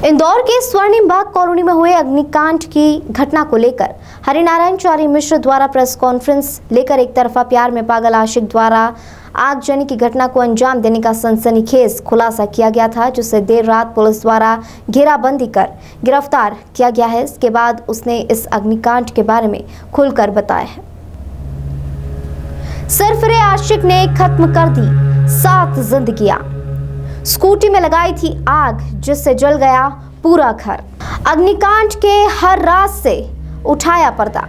इंदौर के स्वर्णिम बाग कॉलोनी में हुए अग्निकांड की घटना को लेकर हरिनारायण चारी मिश्र द्वारा प्रेस कॉन्फ्रेंस लेकर एक तरफा प्यार में पागल आशिक द्वारा आगजनी की घटना को अंजाम देने का सनसनीखेज खुलासा किया गया था, जिसे देर रात पुलिस द्वारा घेराबंदी कर गिरफ्तार किया गया है। इसके बाद उसने इस अग्निकांड के बारे में खुलकर बताया है। सरफरे आशिक ने खत्म कर दी 7 जिंदगियां, स्कूटी में लगाई थी आग जिससे जल गया पूरा घर। अग्निकांड के हर राज से उठाया पर्दा।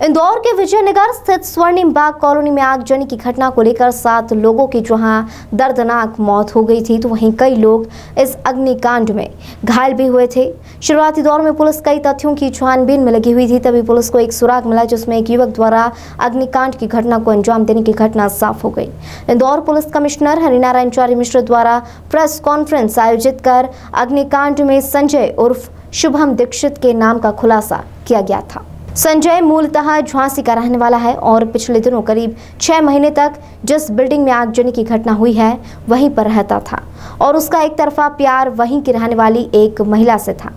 इंदौर के विजयनगर स्थित स्वर्णिम बाग कॉलोनी में आगजनी की घटना को लेकर 7 लोगों की जहां दर्दनाक मौत हो गई थी, तो वहीं कई लोग इस अग्निकांड में घायल भी हुए थे। शुरुआती दौर में पुलिस कई तथ्यों की छानबीन में लगी हुई थी, तभी पुलिस को एक सुराग मिला जिसमें एक युवक द्वारा अग्निकांड की घटना को अंजाम देने की घटना साफ हो गई। इंदौर पुलिस कमिश्नर हरिनारायण चारी मिश्र द्वारा प्रेस कॉन्फ्रेंस आयोजित कर अग्निकांड में संजय उर्फ शुभम दीक्षित के नाम का खुलासा किया गया था। संजय मूलतः झांसी का रहने वाला है और पिछले दिनों करीब 6 महीने तक जिस बिल्डिंग में आगजनी की घटना हुई है वहीं पर रहता था और उसका एक तरफा प्यार वहीं की रहने वाली एक महिला से था।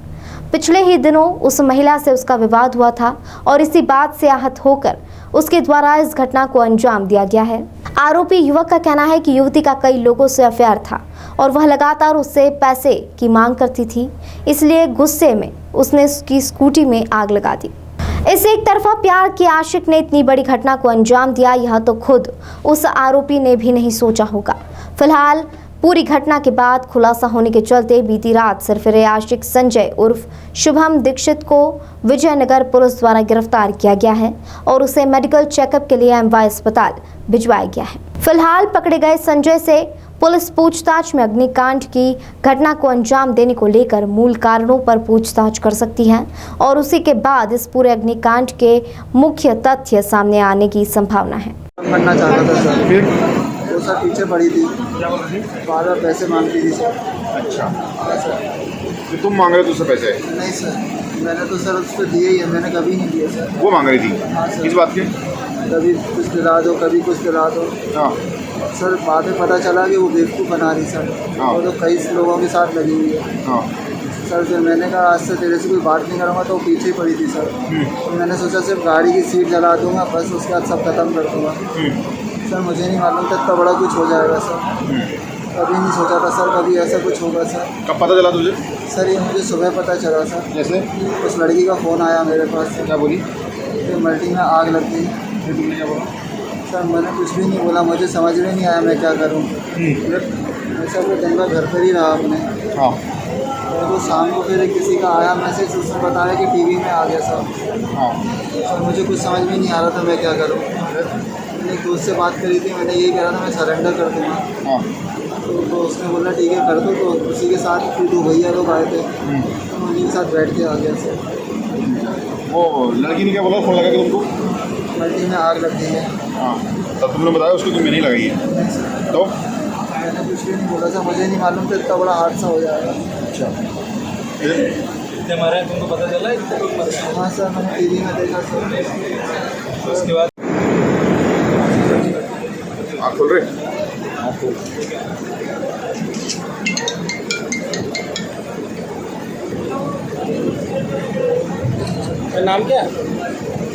पिछले ही दिनों उस महिला से उसका विवाद हुआ था और इसी बात से आहत होकर उसके द्वारा इस घटना को अंजाम दिया गया है। आरोपी युवक का कहना है कि युवती का कई लोगों से अफेयर था और वह लगातार उससे पैसे की मांग करती थी, इसलिए गुस्से में उसने उसकी स्कूटी में आग लगा दी। इस एक तरफा प्यार के आशिक ने इतनी बड़ी घटना को अंजाम दिया, यह तो खुद उस आरोपी ने भी नहीं सोचा होगा। फिलहाल पूरी घटना के बाद खुलासा होने के चलते बीती रात सरफरे आशिक संजय उर्फ शुभम दीक्षित को विजयनगर पुलिस द्वारा गिरफ्तार किया गया है और उसे मेडिकल चेकअप के लिए MY अस्पताल भिजवाया गया है। फिलहाल पकड़े गए संजय से पुलिस पूछताछ में अग्निकांड की घटना को अंजाम देने को लेकर मूल कारणों पर पूछताछ कर सकती है और उसी के बाद इस पूरे अग्निकांड के मुख्य तथ्य सामने आने की संभावना है। करना चाहता था सर, फिर वो सर पीछे पड़ी थी, बार-बार पैसे मांगती थी सर। अच्छा तो तुम मांग रहे थे उससे पैसे? नहीं सर, मैंने तो सर उसको दिए ही है, मैंने कभी नहीं दिया सर। वो मांग रही थी? हाँ सर। किस बात के? कभी कुछ दिला दो, कभी कुछ दिला दो। हाँ सर बाद में पता चला कि वो बेवकूफ़ बना रही सर। हाँ। वो तो कई लोगों के साथ लगी हुई है। हाँ सर फिर मैंने कहा आज से तेरे से कोई बात नहीं करूँगा, तो वो पीछे ही पड़ी थी सर। तो मैंने सोचा सिर्फ गाड़ी की सीट जला दूँगा, बस उसके बाद सब खत्म कर दूँगा। सर मुझे नहीं मालूम था इतना बड़ा कुछ हो जाएगा सर, कभी नहीं सोचा था सर कभी ऐसा कुछ होगा सर। कब पता चला तुझे? सर ये मुझे सुबह पता चला सर। जैसे? उस लड़की का फ़ोन आया मेरे पास। क्या बोली? फिर मल्टी में आग लग गई। फिर तुमने क्या बोला? सर मैंने कुछ भी नहीं बोला, मुझे समझ में नहीं आया मैं क्या करूँ। सर वो दिन भर घर पर ही रहा अपने। हाँ और वो शाम को फिर किसी का आया मैसेज, उसने बताया कि टीवी में आ गया सर। हाँ सर मुझे कुछ समझ में नहीं आ रहा था मैं क्या करूँ। मैंने एक दोस्त से बात करी थी, मैंने यही कहा था मैं सरेंडर कर दूँगा। हाँ तो उसने बोला ठीक है कर दो, तो उसी के साथ फिर 2 भैया लोग आए थे, तो उन्हीं के साथ बैठ के आ गया सर। वो लड़की ने क्या बोला फ़ोन लगा के तुमको? मल्टी में आग लग गई है। हाँ तब तुमने बताया उसको कि मैं नहीं लगाई है? नहीं सर, तो मैंने कुछ भी नहीं बोला सर, मुझे नहीं मालूम था इतना बड़ा हादसा हो जाएगा। अच्छा इतने मारे तुमको पता चला? हाँ सर मैंने टीवी में देखा सर। उसके बाद खोल रहे? नाम क्या है?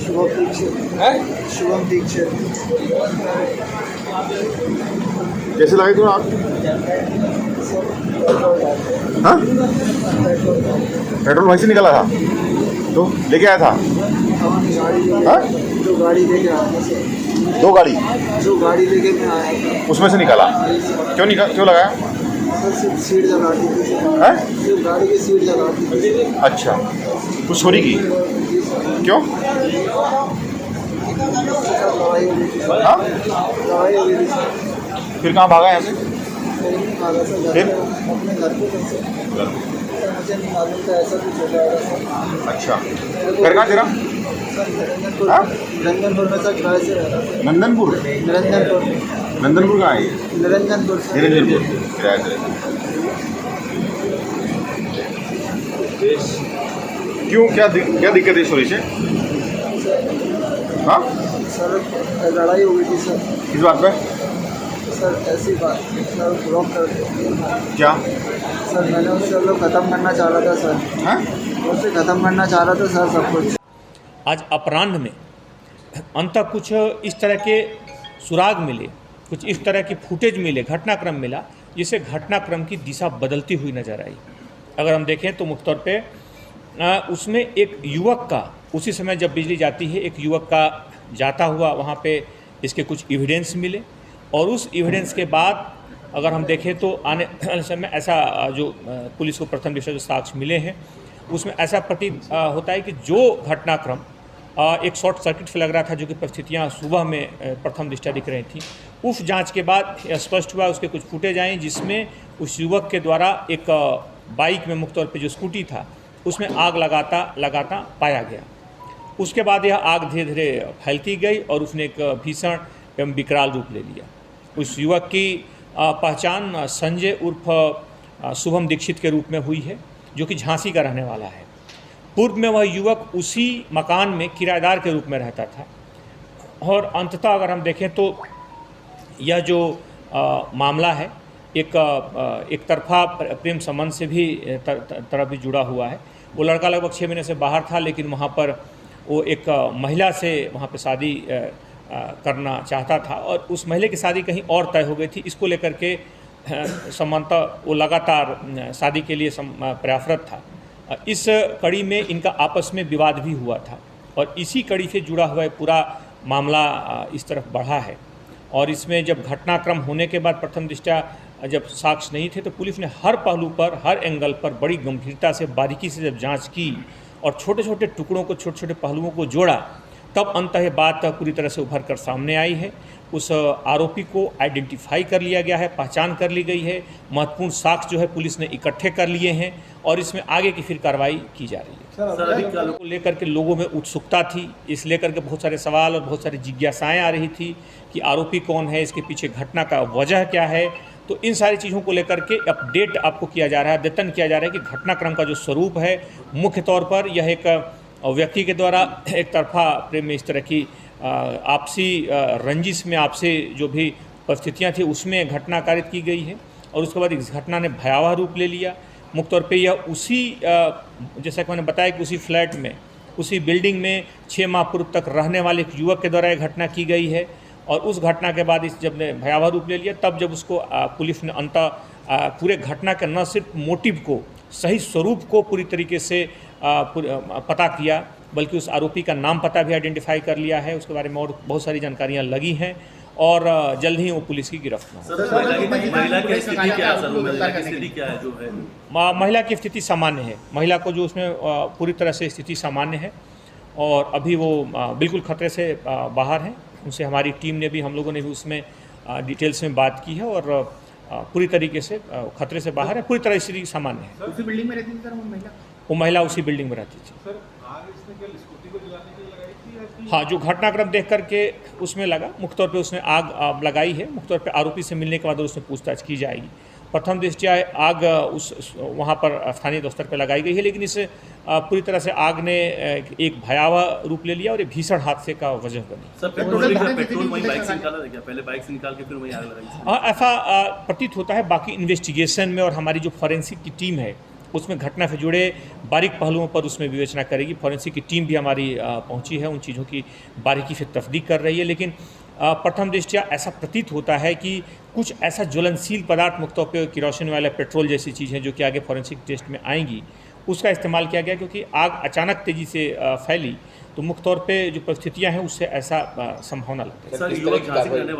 शुभम दीक्षित। शुभम दीक्षित। कैसे लाए थे आप? हाँ, पेट्रोल वहीं से निकला था तो लेके आया था? हाँ? जो गाड़ी लेके आया था सर, दो गाड़ी जो गाड़ी लेके मैं आया था उसमें से निकाला? क्यों लगाया? सर सिर्फ सीट जला दी थी सर। हैं? सिर्फ गाड़ी की सीट जला दी थी। अच्छा, कुछ चोरी की? क्यों? लड़ाई हो गई थी सर। हाँ? लड़ाई हो गई थी सर। फिर कहाँ भागा यहाँ से? नहीं भागा सर, घर फिर? पे अपने घर पे थे सर। मुझे नहीं मालूम था ऐसा कुछ हो जाएगा सर। अच्छा, घर कहाँ तेरा? सर निरंजनपुर, हाँ? निरंजनपुर में सर किराए से रहता था। नंदनपुर? निरंजनपुर, नंदनपुर कहाँ है ये? निरंजनपुर सर। निरंजनपुर किराए से। क्यों, क्या दिक्कत है स्टोरी से? हाँ, सर लड़ाई हो गई थी सर। किस बात पे? सर ऐसी बात सर ब्लॉक कर दिया। क्या? सर मैंने उससे लोग ख़त्म करना चाह रहा था सर। हाँ? उससे ख़त्म करना चाह रहा था सर सब कुछ। आज अपराह्न में अंततः कुछ इस तरह के सुराग मिले, कुछ इस तरह की फुटेज मिले, घटनाक्रम मिला, जिससे घटनाक्रम की दिशा बदलती हुई नजर आई। अगर हम देखें तो मुख्य तौर पे उसमें एक युवक का, उसी समय जब बिजली जाती है, एक युवक का जाता हुआ वहाँ पे इसके कुछ एविडेंस मिले, और उस एविडेंस के बाद अगर हम देखें तो आने समय ऐसा जो पुलिस को प्रथम दृष्टया जो साक्ष्य मिले हैं उसमें ऐसा प्रतीत होता है कि जो घटनाक्रम एक शॉर्ट सर्किट से लग रहा था, जो कि परिस्थितियाँ सुबह में प्रथम दृष्टया दिख रही थी, उस जांच के बाद स्पष्ट हुआ उसके कुछ फुटेज आए जिसमें उस युवक के द्वारा एक बाइक में मुख्य तौर पे जो स्कूटी था उसमें आग लगाता पाया गया। उसके बाद यह आग धीरे धीरे फैलती गई और उसने एक भीषण एवं विकराल रूप ले लिया। उस युवक की पहचान संजय उर्फ शुभम दीक्षित के रूप में हुई है, जो कि झांसी का रहने वाला है। पूर्व में वह युवक उसी मकान में किराएदार के रूप में रहता था, और अंततः अगर हम देखें तो यह जो मामला है एक तरफा प्रेम संबंध से भी तरफ भी जुड़ा हुआ है। वो लड़का लगभग 6 महीने से बाहर था, लेकिन वहाँ पर वो एक महिला से वहाँ पे शादी करना चाहता था, और उस महिला की शादी कहीं और तय हो गई थी। इसको लेकर के संबंधतः वो लगातार शादी के लिए प्रयासरत था। इस कड़ी में इनका आपस में विवाद भी हुआ था, और इसी कड़ी से जुड़ा हुआ पूरा मामला इस तरफ बढ़ा है। और इसमें जब घटनाक्रम होने के बाद प्रथम दृष्टया जब साक्ष्य नहीं थे, तो पुलिस ने हर पहलू पर, हर एंगल पर बड़ी गंभीरता से, बारीकी से जब जांच की और छोटे छोटे टुकड़ों को, छोटे छोटे पहलुओं को जोड़ा, तब अंततः ये बात पूरी तरह से उभर कर सामने आई है। उस आरोपी को आइडेंटिफाई कर लिया गया है, पहचान कर ली गई है, महत्वपूर्ण साक्ष्य जो है पुलिस ने इकट्ठे कर लिए हैं, और इसमें आगे की फिर कार्रवाई की जा रही है। को लेकर के लोगों में उत्सुकता थी, इस लेकर के बहुत सारे सवाल और बहुत सारी जिज्ञासाएं आ रही थी कि आरोपी कौन है, इसके पीछे घटना का वजह क्या है। तो इन सारी चीज़ों को लेकर के अपडेट आपको किया जा रहा है, अद्यतन किया जा रहा है कि घटनाक्रम का जो स्वरूप है, मुख्य तौर पर यह एक व्यक्ति के द्वारा एक तरफा प्रेम में इस तरह की आपसी रंजिश में, आपसे जो भी परिस्थितियाँ थी उसमें घटना कारित की गई है, और उसके बाद इस घटना ने भयावह रूप ले लिया। मुख्य तौर पे यह उसी जैसा कि मैंने बताया कि उसी फ्लैट में, उसी बिल्डिंग में 6 माह पूर्व तक रहने वाले एक युवक के द्वारा यह घटना की गई है, और उस घटना के बाद इस जब ने भयावह रूप ले लिया, तब जब उसको पुलिस ने अंततः पूरे घटना के न सिर्फ मोटिव को, सही स्वरूप को पूरी तरीके से पता किया, बल्कि उस आरोपी का नाम पता भी आइडेंटिफाई कर लिया है, उसके बारे में और बहुत सारी जानकारियां लगी हैं, और जल्द ही वो पुलिस की गिरफ्त में हो। महिला की स्थिति क्या है? महिला की स्थिति क्या है जो है? महिला की स्थिति सामान्य है, महिला को जो उसमें पूरी तरह से स्थिति सामान्य है, और अभी वो बिल्कुल खतरे से बाहर हैं। उनसे हमारी टीम ने भी, हम लोगों ने भी उसमें डिटेल्स में बात की है, और पूरी तरीके से खतरे से बाहर है, पूरी तरह स्थिति सामान्य है। उसी बिल्डिंग में रहती थी सर वो महिला उसी बिल्डिंग में रहती थी। सर आग इसने क्या स्कूटी को जलाने के लिए लगाई थी या फिर? हाँ, जो घटनाक्रम देख करके उसमें लगा, मुख्य तौर पे उसने आग लगाई है। मुख्य तौर पे आरोपी से मिलने के बाद उससे पूछताछ की जाएगी, प्रथम दृष्टया आग उस वहाँ पर स्थानीय दफ्तर पर लगाई गई है, लेकिन इस पूरी तरह से आग ने एक भयावह रूप ले लिया और एक भीषण हादसे का वजह बनी। सर पेट्रोल वहीं बाइक से निकाला था क्या? पहले बाइक से निकाल के फिर वहीं आग लगाई? ऐसा प्रतीत होता है। बाकी इन्वेस्टिगेशन में और हमारी जो फॉरेंसिक की टीम है उसमें घटना से जुड़े बारीक पहलुओं पर उसमें विवेचना करेगी। फॉरेंसिक की टीम भी हमारी पहुंची है, उन चीज़ों की बारीकी से तस्दीक कर रही है, लेकिन प्रथम दृष्टया ऐसा प्रतीत होता है कि कुछ ऐसा ज्वलनशील पदार्थ, मुख्य तौर पर किरोसिन वाला पेट्रोल जैसी चीज़ें जो कि आगे फॉरेंसिक टेस्ट में आएंगी, उसका इस्तेमाल किया गया, क्योंकि आग अचानक तेज़ी से फैली तो मुख्य तौर पे जो परिस्थितियाँ हैं उससे ऐसा संभावना लगता है। सर युवक झांसी में रहने